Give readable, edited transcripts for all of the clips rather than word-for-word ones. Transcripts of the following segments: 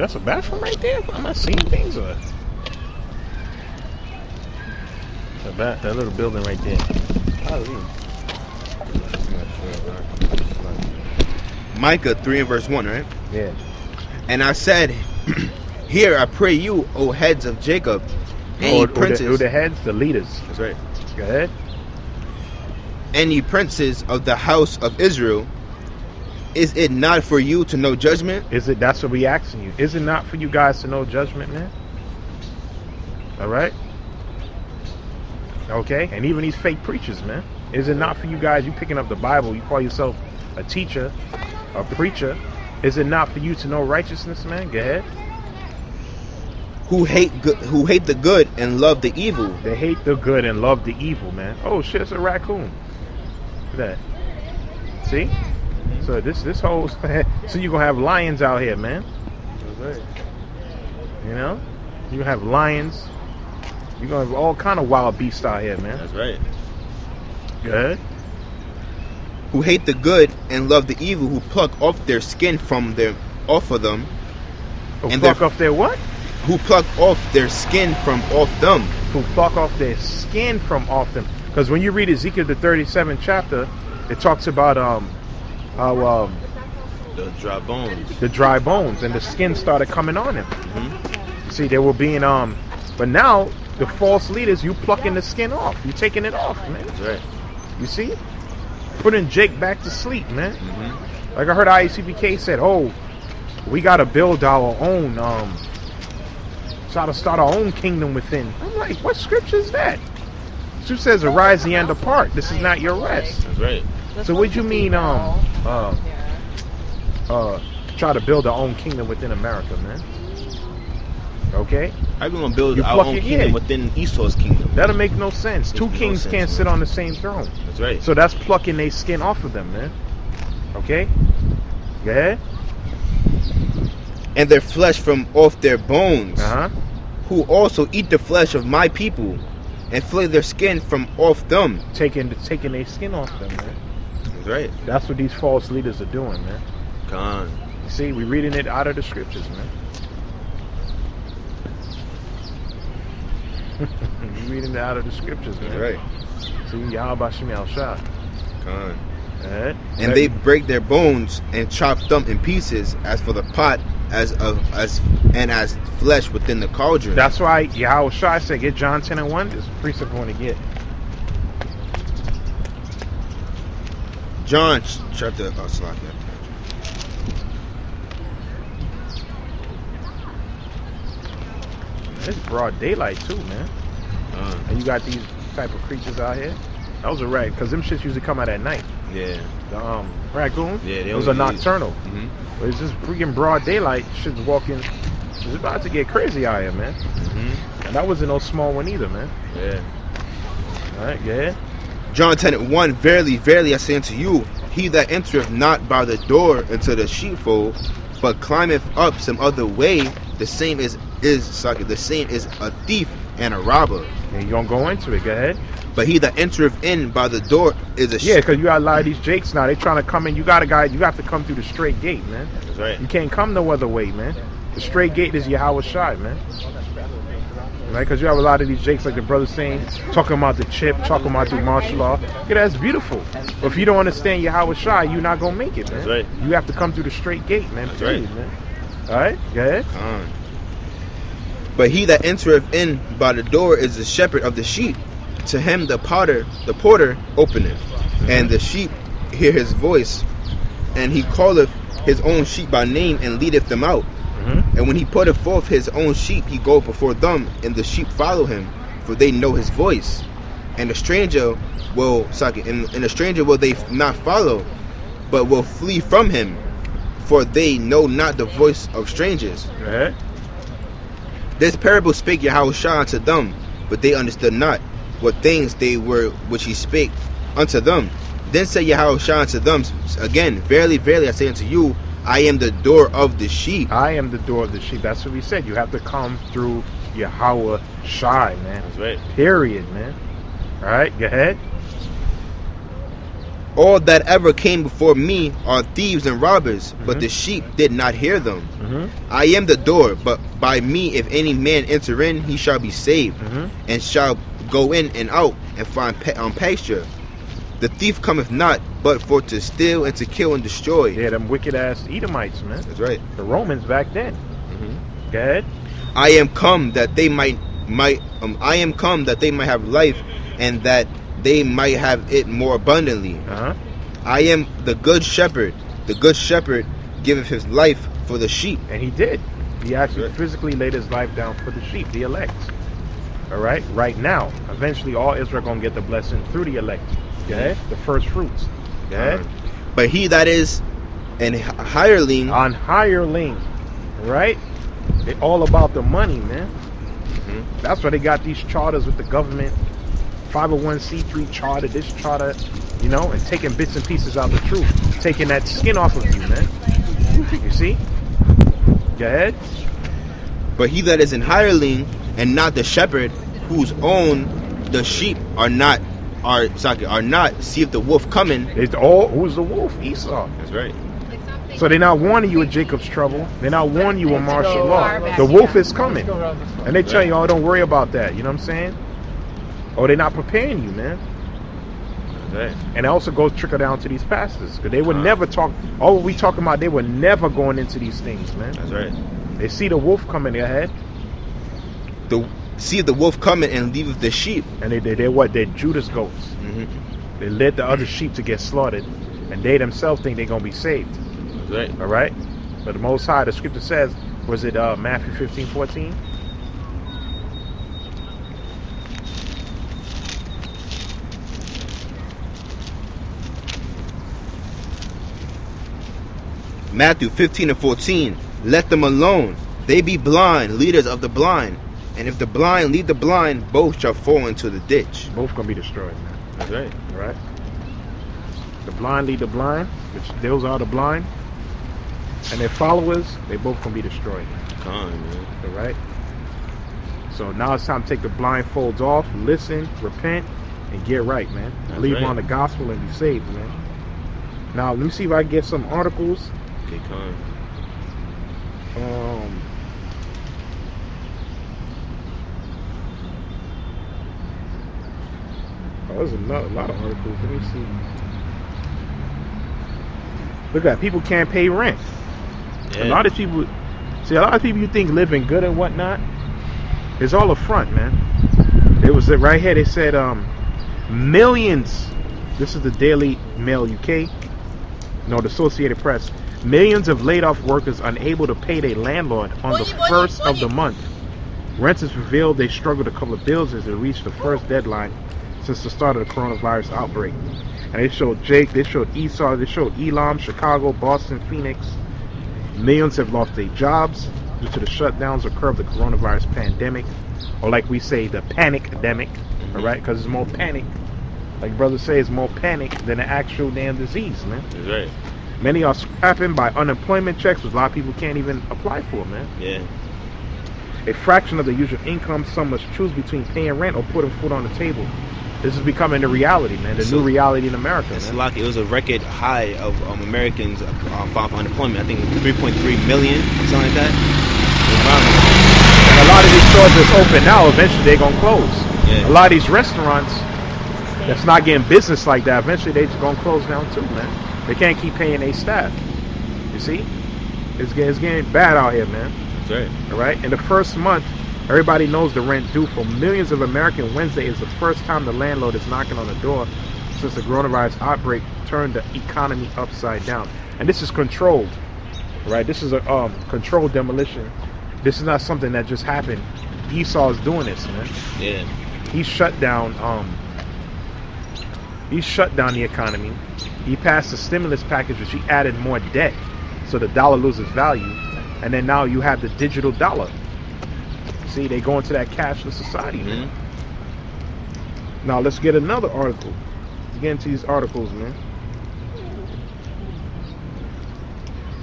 That's a bathroom right there? Am I seeing things or? That little building right there. Micah 3 and verse 1, right? Yeah. And I said, Hear, I pray you, O heads of Jacob, and ye princes. Who the heads? The leaders. That's right. Go ahead. And ye princes of the house of Israel, is it not for you to know judgment? That's what we asking you. Is it not for you guys to know judgment, man? All right. Okay. And even these fake preachers, man. Is it not for you guys? You picking up the Bible. You call yourself a teacher, a preacher. Is it not for you to know righteousness, man? Go ahead. Who hate the good and love the evil. They hate the good and love the evil, man. Oh shit, it's a raccoon. Look at that. See? So this whole so you're gonna have lions out here, man. That's right. You know? You're gonna have lions. You're gonna have all kind of wild beasts out here, man. That's right. Go ahead. Who hate the good and love the evil, who pluck off their skin off of them. Who pluck off their what? Who pluck off their skin from off them. Who pluck off their skin from off them. Because when you read Ezekiel the 37th chapter, it talks about how the dry bones. The dry bones, and the skin started coming on him. Mm-hmm. See, they were being but now the false leaders, you plucking the skin off. You taking it off, man. That's right. You see? Putting Jake back to sleep, man. Mm-hmm. Like I heard IACBK said, oh, we gotta build our own try to start our own kingdom within. I'm like, what scripture is that? Who says arise and depart? This is not your rest. That's right. So what you mean try to build our own kingdom within America, man? Okay? How we gonna build our own kingdom within Esau's kingdom? That'll make no sense. Two kings can't sit on the same throne. That's right. So that's plucking their skin off of them, man. Okay? Go ahead. And their flesh from off their bones. Uh-huh. Who also eat the flesh of my people, and flay their skin from off them. Taking their skin off them, man. That's right. That's what these false leaders are doing, man. Con. You see, we're reading it out of the scriptures, man. We're reading it out of the scriptures, man. That's right. See, Yahawashi al-Shah. Con. Right. And they break their bones and chop them in pieces, as for the pot, as flesh within the cauldron. That's why Yahawashi said, get John 10 and 1. This precept going to get. John chapter. It's broad daylight too, man. And you got these type of creatures out here. That was a rat, because them shits usually come out at night. Yeah. The raccoon. Yeah. Those are nocturnal. Mm-hmm. But it's just freaking broad daylight. Shit's walking. It's about to get crazy out here, man. Mm-hmm. And that wasn't no small one either, man. Yeah. All right, yeah. John 10:1. Verily, verily, I say unto you, he that entereth not by the door into the sheepfold, but climbeth up some other way, the same is a thief and a robber. And you gonna go into it? Go ahead. But he that entereth in by the door is a yeah, because you got a lot of these jakes now. They trying to come in. You got to come through the straight gate, man. That's right. You can't come no other way, man. The straight gate is Yahawashi, man. Right? Because you have a lot of these jakes, like the brother saying, talking about the chip, talking about the martial law. Yeah, that's beautiful. But if you don't understand Yahawashi, you're not gonna make it, man. That's right. You have to come through the straight gate, man. That's right, man. All right, go ahead. But he that entereth in by the door is the shepherd of the sheep. To him the porter openeth, and the sheep hear his voice, and he calleth his own sheep by name and leadeth them out. And when he putteth forth his own sheep, he goeth before them, and the sheep follow him, for they know his voice. And the stranger will they not follow, but will flee from him, for they know not the voice of strangers. This parable spake Yahawashi unto them, but they understood not what things they were which he spake unto them. Then said Yahawashi unto them again, Verily, verily, I say unto you, I am the door of the sheep. I am the door of the sheep. That's what we said. You have to come through Yahawashi, man. That's right. Period, man. All right, go ahead. All that ever came before me are thieves and robbers, but the sheep did not hear them. I am the door, but by me if any man enter in, he shall be saved, and shall go in and out and find pasture. The thief cometh not, but for to steal and to kill and destroy. Yeah, them wicked ass Edomites, man. That's right. The Romans back then. Go ahead. I am come that they might I am come that they might have life, and that they might have it more abundantly. I am the good shepherd. The good shepherd giveth his life for the sheep. And he did. He actually physically laid his life down for the sheep, the elect. All right? Right now, eventually all Israel going to get the blessing through the elect. Okay? The first fruits. Okay? But he that is an hireling. On hireling. Right? They all about the money, man. That's why they got these charters with the government. 501c3 charter, this charter, you know, and taking bits and pieces out of the truth. Taking that skin off of you, man. You see? Go ahead. But he that is an hireling and not the shepherd, whose own the sheep are not, see if the wolf coming. It's all, who's the wolf? Esau. That's right. So they're not warning you of Jacob's trouble. They're not warning you of martial law. The wolf is coming. And they tell you, oh, don't worry about that. You know what I'm saying? Oh, they're not preparing you, man. Right. And it also goes trickle down to these pastors. Because they would never talk, all what we talking about, they were never going into these things, man. That's right. They see the wolf coming ahead. See the wolf coming and leaveth the sheep. And they're what? They're Judas goats. They led the other sheep to get slaughtered. And they themselves think they're going to be saved. That's right. All right? But the Most High, the scripture says, was it Matthew 15:14? Matthew 15:14. Let them alone. They be blind, leaders of the blind. And if the blind lead the blind, both shall fall into the ditch. Both going to be destroyed, man. That's right. All right? The blind lead the blind, which those are the blind. And their followers, they both going to be destroyed. Come on, man. All right? So now it's time to take the blindfolds off, listen, repent, and get right, man. Believe on the gospel and be saved, man. Now, let me see if I can get some articles. Okay, come on. Oh, there's a lot of articles. Let me see. Look at that. People can't pay rent. Yeah. A lot of people you think living good and whatnot, it's all a front, man. It was right here. They said millions. This is the Daily Mail UK. No, the Associated Press. Millions of laid off workers unable to pay their landlord on the first of the month. Renters revealed they struggled to cover bills as they reached the first deadline since the start of the coronavirus outbreak. And they showed Jake, they showed Esau, they showed Elam, Chicago, Boston, Phoenix. Millions have lost their jobs due to the shutdowns or curb the coronavirus pandemic, or like we say, the panic-demic, all right? Because it's more panic. Like brothers say, it's more panic than the actual damn disease, man. That's right. Many are scrapping by unemployment checks, which a lot of people can't even apply for, man. Yeah. A fraction of the usual income, some must choose between paying rent or putting food on the table. This is becoming the reality, man. The new reality in America. It's like it was a record high of Americans filed for unemployment. I think 3.3 million, something like that. And a lot of these stores that's open now, eventually they're gonna close. Yeah. A lot of these restaurants that's not getting business like that, eventually they just gonna close down too, man. They can't keep paying their staff. You see, it's getting bad out here, man. That's right. All right. In the first month, everybody knows the rent due for millions of Americans. Wednesday is the first time the landlord is knocking on the door since the coronavirus outbreak turned the economy upside down. And this is controlled, right? This is a controlled demolition. This is not something that just happened. Esau is doing this, man. Yeah. He shut down the economy. He passed a stimulus package which he added more debt, so the dollar loses value. And then now you have the digital dollar. See, they go into that cashless society, man. Now let's get another article. Let's get into these articles, man.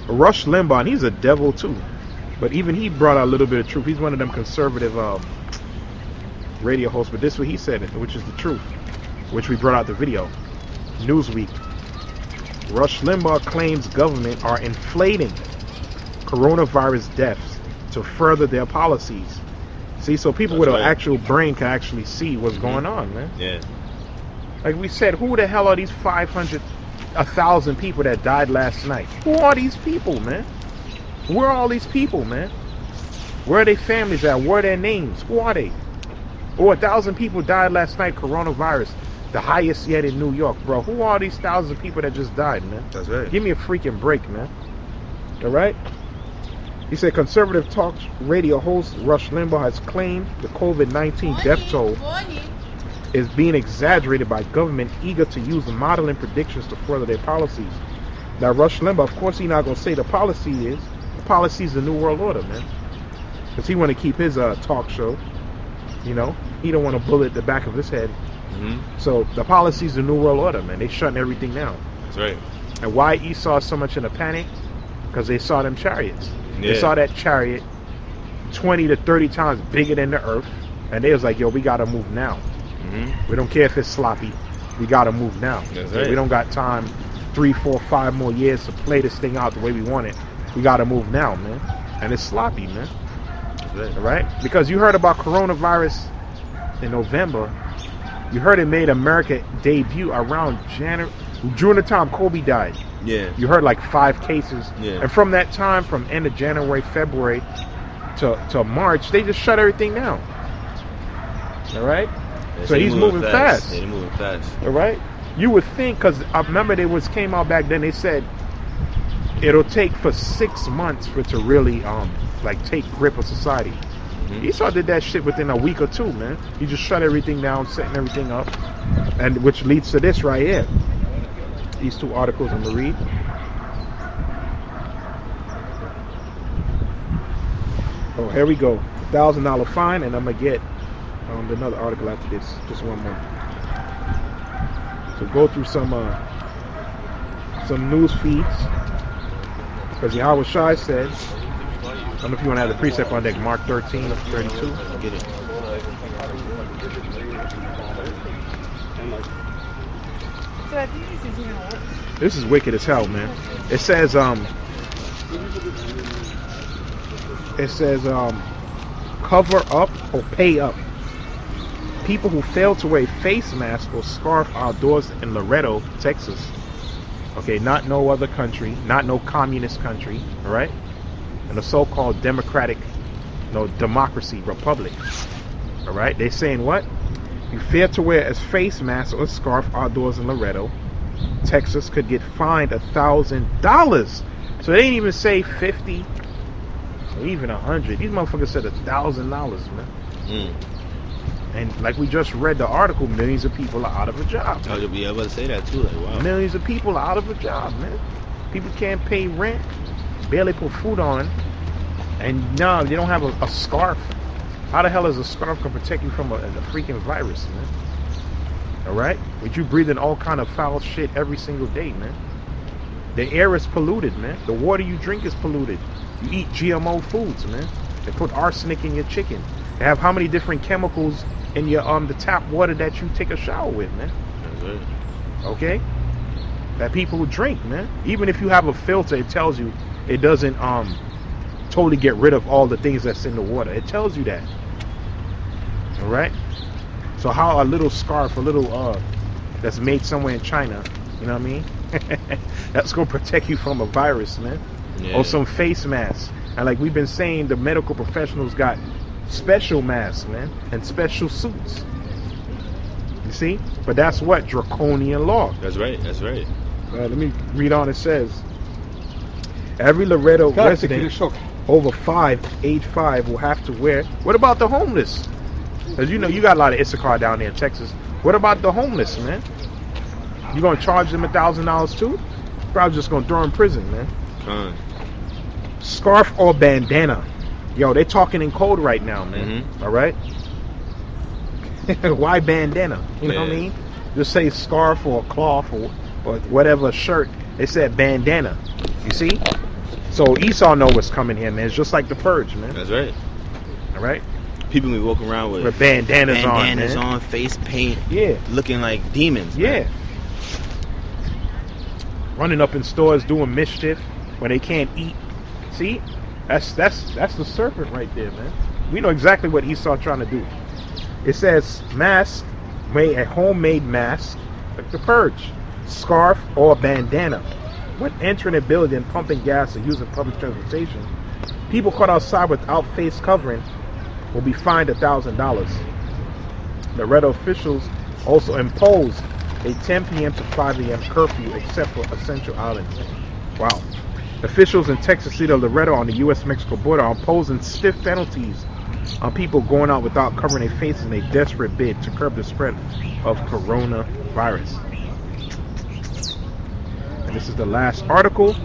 Rush Limbaugh, and he's a devil too. But even he brought out a little bit of truth. He's one of them conservative radio hosts. But this is what he said, which is the truth, which we brought out the video. Newsweek. Rush Limbaugh claims government are inflating coronavirus deaths to further their policies. See, so people with an actual brain can actually see what's going on, man. Yeah. Like we said, who the hell are these 1,000 people that died last night? Who are these people, man? Where are all these people, man? Where are their families at? Where are their names? Who are they? Oh, 1,000 people died last night, coronavirus. The highest yet in New York, bro. Who are these 1,000 people that just died, man? That's right. Give me a freaking break, man. All right? He said conservative talk radio host Rush Limbaugh has claimed the COVID-19 death toll is being exaggerated by government eager to use modeling predictions to further their policies. Now, Rush Limbaugh, of course, he's not going to say the policy is. The policy is the New World Order, man. Because he want to keep his talk show. You know? He don't want to bullet the back of his head. So the policy is the New World Order, man. They shutting everything down. That's right. And why Esau is so much in a panic? Because they saw them chariots. Yeah. They saw that chariot 20 to 30 times bigger than the earth. And they was like, yo, we got to move now. We don't care if it's sloppy. We got to move now. That's right. We don't got time 3, 4, 5 more years to play this thing out the way we want it. We got to move now, man. And it's sloppy, man. That's right. All right? Because you heard about coronavirus in November. You heard it made America debut around January. During the time Kobe died. Yeah. You heard like 5 cases. Yeah. And from that time, from end of January, February to March, they just shut everything down. All right? Yeah, so he's moving fast. Yeah, they're moving fast. All right? You would think, because I remember came out back then, they said it'll take for 6 months for it to really like take grip of society. Esau did that shit within a week or 2, man. He just shut everything down, setting everything up, and which leads to this right here. These 2 articles I'm gonna read. Oh, here we go. $1,000 fine, and I'm gonna get another article after this. Just one more. So go through some news feeds, because Yahawashi said. I don't know if you want to have the precept on deck, Mark 13, 32. Get it. This is wicked as hell, man. It says, cover up or pay up. People who fail to wear a face mask or scarf outdoors in Laredo, Texas. Okay, not no other country, not no communist country, all right? And the so-called democracy republic. All right, they saying what? You fail to wear a face mask or a scarf outdoors in Laredo, Texas, could get fined $1,000. So they didn't even say 50 or even 100. These motherfuckers said $1,000, man. And like we just read the article, millions of people are out of a job. Oh, yeah, I was about to say that too. Like, wow. Millions of people are out of a job, man. People can't pay rent, barely put food on, and now they don't have a scarf. How the hell is a scarf gonna protect you from a freaking virus, man? All right, but you breathing all kind of foul shit every single day, man. The air is polluted, man. The water you drink is polluted. You eat GMO foods, man. They put arsenic in your chicken. They have how many different chemicals in your the tap water that you take a shower with, man? That's right. Okay, that people who drink, man. Even if you have a filter, it tells you it doesn't totally get rid of all the things that's in the water. It tells you that. All right. So how a little scarf, a little that's made somewhere in China, you know what I mean? That's gonna protect you from a virus, man. Yeah. Or some face mask. And like we've been saying, the medical professionals got special masks, man, and special suits. You see? But that's what? Draconian law. That's right. That's right. Let me read on. It says, every Laredo resident over age 5 will have to wear. What about the homeless? Because you know you got a lot of Issachar down there in Texas. What about the homeless, man? You gonna charge them $1,000 too? Probably just gonna throw them in prison, man. Scarf or bandana? Yo, they talking in code right now, man. All right. Why bandana? You know what I mean? Just say scarf or cloth or whatever shirt. They said bandana. You see? So Esau know what's coming here, man. It's just like the purge, man. That's right. All right. People be walking around with bandanas on, face paint, looking like demons. Yeah. Man. running up in stores doing mischief when they can't eat. See, that's the serpent right there, man. We know exactly what Esau trying to do. It says mask, a homemade mask, like the purge, scarf or bandana. When entering a building, pumping gas or using public transportation, people caught outside without face covering will be fined $1,000. The Red officials also imposed a 10 p.m. to 5 a.m. curfew except for essential outlets. Wow. Officials in Texas City of Laredo on the U.S.-Mexico border are imposing stiff penalties on people going out without covering their faces in a desperate bid to curb the spread of coronavirus. And this is the last article.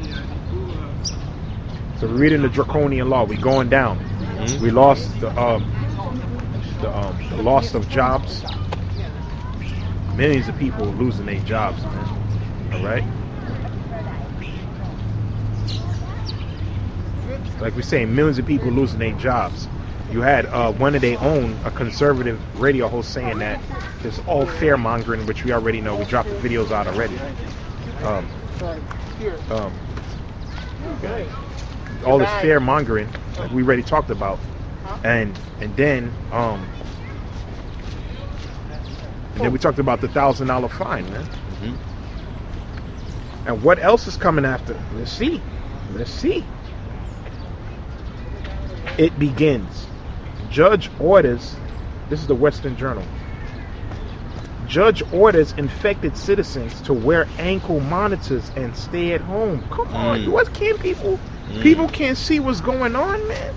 So we're reading the draconian law. We're going down. Mm-hmm. We lost the loss of jobs. Millions of people losing their jobs, man. All right. Like we say, millions of people losing their jobs. You had one of their own, a conservative radio host, saying that it's all fear mongering, which we already know. We dropped the videos out already. All this fear mongering, like we already talked about, and then we talked about the $1,000 fine, man. Mm-hmm. And what else is coming after? Let's see. It begins. Judge orders. This is the Western Journal. Judge orders infected citizens to wear ankle monitors and stay at home. Come on, what can't people? People can't see what's going on, man.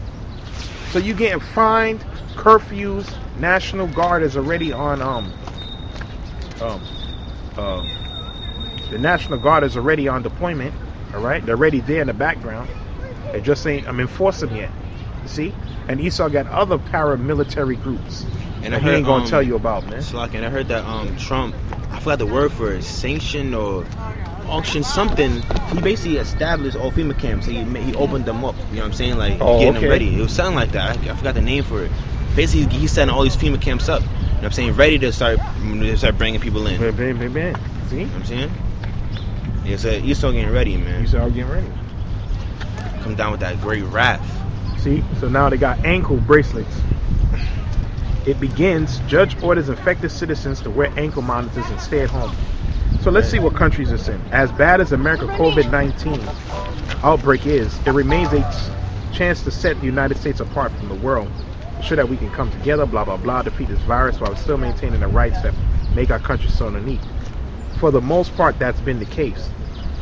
So you getting fined, curfews. National Guard is already on. The National Guard is already on deployment. All right, they're already there in the background. They just ain't enforcing yet. See, and Esau got other paramilitary groups. And he ain't gonna tell you about, man. And I heard that Trump, I forgot the word for it, sanction or auction something. He basically established all FEMA camps. He opened them up. You know what I'm saying? Like getting them ready. It was something like that. I forgot the name for it. Basically, he's setting all these FEMA camps up. You know what I'm saying? Ready to start bringing people in. See? You know what I'm saying? It's Esau getting ready, man. Esau getting ready. Come down with that great wrath. See? So now they got ankle bracelets. It begins. Judge orders infected citizens to wear ankle monitors and stay at home. So let's see what countries it's in. As bad as America's COVID-19 outbreak is, it remains a chance to set the United States apart from the world. Ensure that we can come together, blah, blah, blah, defeat this virus while still maintaining the rights that make our country so unique. For the most part, that's been the case.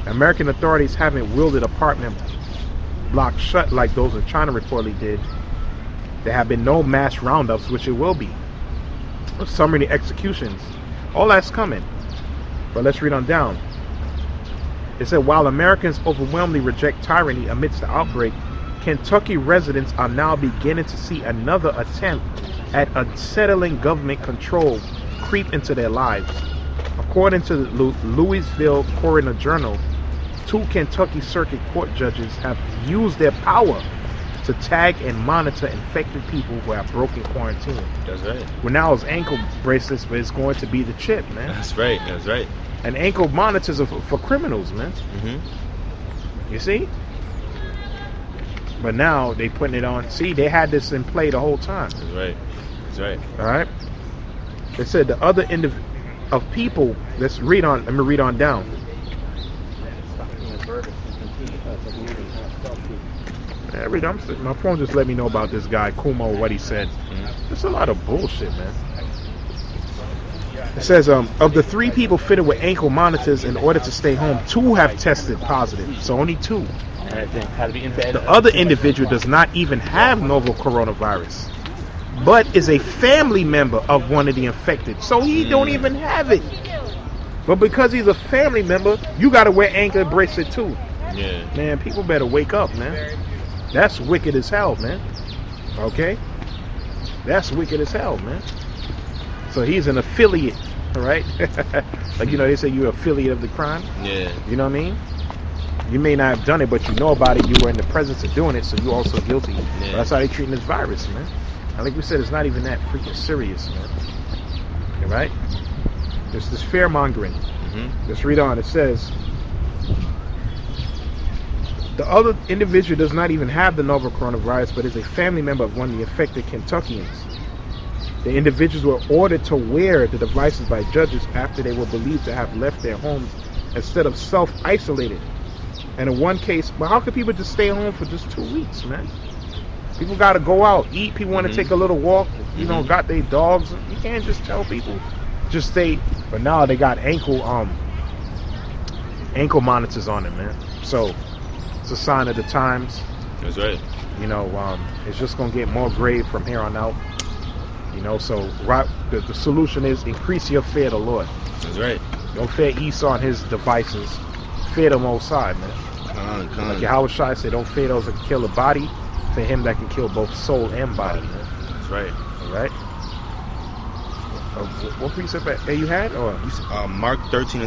American authorities haven't wielded apartment blocks shut like those in China reportedly did. There have been no mass roundups, which it will be. Summary executions. All that's coming. But let's read on down. It said, while Americans overwhelmingly reject tyranny amidst the outbreak, Kentucky residents are now beginning to see another attempt at unsettling government control creep into their lives. According to the Louisville Coroner Journal, 2 Kentucky Circuit Court judges have used their power to tag and monitor infected people who have broken quarantine. That's right. Well, now it's ankle bracelets, but it's going to be the chip, man. That's right. And ankle monitors are for criminals, man. Mm-hmm. You see? But now they putting it on. See, they had this in play the whole time. That's right. All right. They said the other end of people. Let me read on down. My phone just let me know about this guy Kumo, what he said. It's a lot of bullshit, man. It says of the 3 people fitted with ankle monitors in order to stay home, 2 have tested positive. So only 2. The other individual does not even have novel coronavirus, but is a family member of one of the infected. So he don't even have it. But because he's a family member, you got to wear ankle bracelet too. Yeah. Man, people better wake up, man. That's wicked as hell, man. Okay? That's wicked as hell, man. So he's an affiliate, all right? Like, they say you're an affiliate of the crime. Yeah. You know what I mean? You may not have done it, but you know about it. You were in the presence of doing it, so you're also guilty. Yeah. But that's how they're treating this virus, man. And like we said, it's not even that freaking serious, man. All right? There's this fear mongering. Mm-hmm. Let's read on. It says, The other individual does not even have the novel coronavirus, but is a family member of one of the affected Kentuckians. The individuals were ordered to wear the devices by judges after they were believed to have left their homes instead of self-isolated. And in one case, but how could people just stay home for just 2 weeks, man? People got to go out, eat. People want to take a little walk. You know, got their dogs. You can't just tell people just stay. But now they got ankle monitors on it, man. So it's a sign of the times. That's right. You know, it's just gonna get more grave from here on out. You know, so the solution is increase your fear of the Lord. That's right. Don't fear Esau and his devices. Fear the Most High, man. Like Yahawashi said, don't fear those that can kill the body. Fear him that can kill both soul and body, man. That's right. All right. What precept that you had? Or Mark 13.